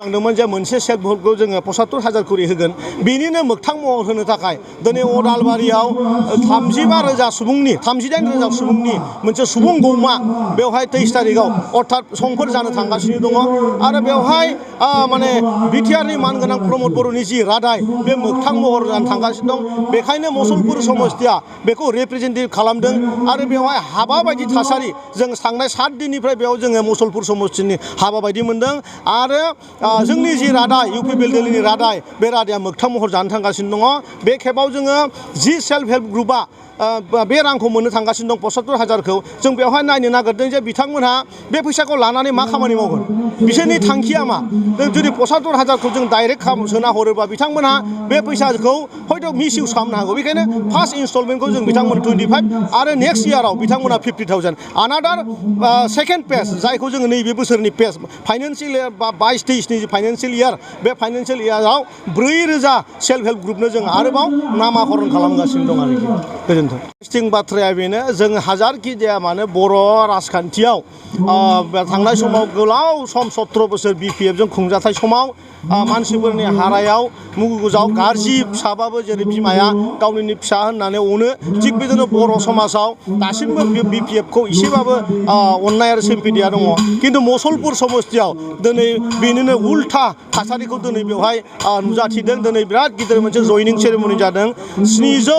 जे मोनसे सेल्फ हेल्पखौ जोङो 75,000 करि होगोन बेनिनो मोगथां महर होनो थाखाय दिनै अदालबारियाव 35,000 सुबुंनि 38,000 सुबुंनि मोनसे सुबुं गौमा बेवहाय 23 तारिखआव अर्थात समफोर जानो थांगासिनो दङ आरो बेवहाय माने बिटिआरनि मानगोनां प्रमद बर'नि जि रादाय बे मोगथां महर जानो थांगासिनो दं बेखायनो मुसलपुर समस्तिया बेखौ रिप्रेजेन्टेटिभ खालामदों आरो बेवहाय हाबा बायदि थासारि जों थांनाय 7 दिननिफ्राय बेयाव जोङो मुसलपुर समस्तिनि हाबा बायदि मोनदों आरो जोंनि जि रादाय इउपि बेलदोलिनि रादाय बे रादाया मोगथां महर जानो थांगासिनो दङ बे खेबाव जोङो जि सेल्फ हेल्प ग्रुपआ बे रांखौ मोननो थांगासिनो दं 75,000खौ जों बेवहाय नायनो नागिरदों जे बिथांमोनहा बे फैसाखौ लानानै मा खामानि मावगोन बिसोरनि थांखिया मा जुदि 75,000खौ जों डाइरेक्ट सोना हरोबा बिथांमोनहा बे फैसाखौ हयथ' मिस इउज खालामनो हागौ बेखायनो फार्स्ट इनस्टलमेन्टखौ जों बिथांमोन 25 आरो नेक्स्ट इयाराव बिथांमोनहा 50,000 आनादार सेकेन्ड पेज जायखौ जोङो नैबे बोसोरनि पेज फाइनान्सियेल इयार बा 22-23नि जि फाइनान्सियेल इयार बे फाइनान्सियेल इयाराव 4,000 सेल्फ हेल्प ग्रुपनो जों आरोबाव नामाकरण खालामगासिनो दं आरोखि गोजोन्थों। इन्टारेस्टिं बाथ्राया बेनो जों हाजारखि जाया मानो बर' राजखान्थियाव थांनाय समाव गोलाव सम 17 बोसोर बिपिएफजों खुंजाथाय समाव मानसिफोरनि हारायाव मुगुजाव गाज्रि फिसाबाबो जेरै बिमाया गावनि फिसा होननानै अनो थिग बिदिनो बर' समाजाव दासिमबो बिपिएफखौ एसेबाबो अननाय आरो सिम्पेथिया दङ खिन्थु मुसलपुर समस्तियाव दिनै बेनिनो उल्था थासारिखौ दिनै बेवहाय नुजाथिदों दिनै बिराद गिदिर मोनसे जयनिं सेरेमनि जादों 700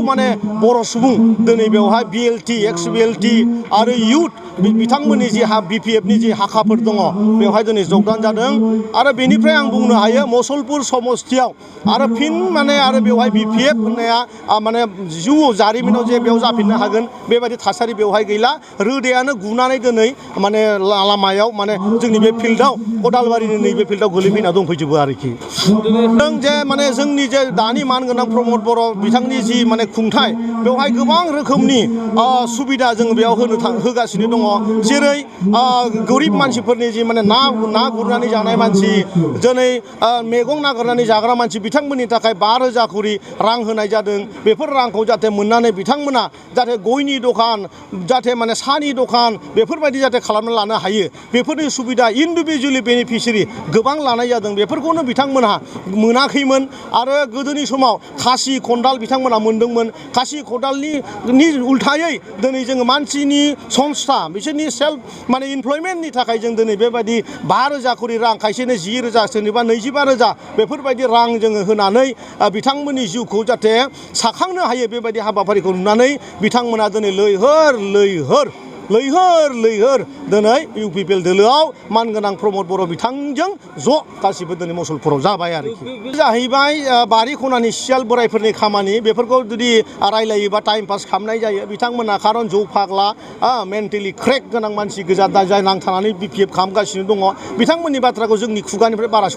माने बर' सुबुं दिनै बेवहाय बिएलटि एक्स बिएलटि आरो इउथ बिथांमोननि जि बिपिएफनि जि हाखाफोर दङ बेवहाय दिनै जगदान जादों आरो बेनिफ्राय आं बुंनो हायो मुसलपुर समस्तियाव आरो फिन माने आरो बेवहाय बिपिएफ होननाया माने जिउ जारिमिनाव जे बेयाव जाफिननो हागोन बेबायदि थासारि बेवहाय गैला रोदायानो गुनानै दिनै माने लामायाव माने जोंनि बे फिल्डआव अदालबारिनि नैबे फिल्डआव गोलैफैना दंफैजोबो आरोखि जों जे माने जोंनि जे दानि मानगोनां प्रमद बर' बिथांनि जि माने खुंथाय बेवहाय गोबां रोखोमनि सुबिदा जों बेयाव होगासिनो दङ जेरै गोरिब मानसिफोरनि जि माने ना गुरनानै जानाय मानसि दिनै मैगं नागिरनानै जाग्रा मानसि बिथांमोननि थाखाय 5,000 करि रां होनाय जादों बेफोर रांखौ जाहाथे मोननानै बिथांमोना जाहाथे गयनि दखान जाहाथे माने साहानि दखान बेफोरबायदि जाहाथे खालामना लानो हायो बेफोरनि सुबिदा इन्डिभिजुवेलि बेनिफिसियारि गोबां लानाय जादों बेफोरखौनो बिथांमोनहा मोनाखैमोन आरो गोदोनि समाव खासि खदाल बिथांमोना मोनदोंमोन खासि खदालनि उल्थायै दिनै जोङो मानसिनि संस्था बिसोरनि सेल्फ माने इमप्लयमेन्टनि थाखाय जों दिनै बेबायदि 5,000 करि रां खायसेनो 10,000 सोरनिबा 25,000 बेफोरबायदि रां जोङो होनानै बिथांमोननि जिउखौ जाहाथे साखांनो हायो बेबायदि हाबाफारिखौ नुनानै बिथांमोना दिनै लैहोर दिनै इउपि बेलदोलोआव मानगोनां प्रमद बर' बिथांजों ज' गासिबो दिनै मुसलपुराव जाबाय आरोखि जाहैबाय बारि खनानि सियाल बोरायफोरनि खामानि बेफोरखौ जुदि रायलायोबा टाइम पास खालामनाय जायो बिथांमोना खारन जौ फाग्ला मेन्टेलि क्रेक गोनां मानसि गोजा जाय नांथानानै बिपिएफ खालामगासिनो दङ बिथांमोननि बाथ्राखौ जोंनि खुगानिफ्राय बारा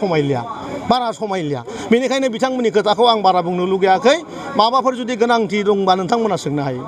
समायलिया बेनिखायनो बिथांमोननि खोथाखौ आं बारा बुंनो लुगैयाखै माबाफोर जुदि गोनांथि दंबा नोंथांमोना सोंनो हायो।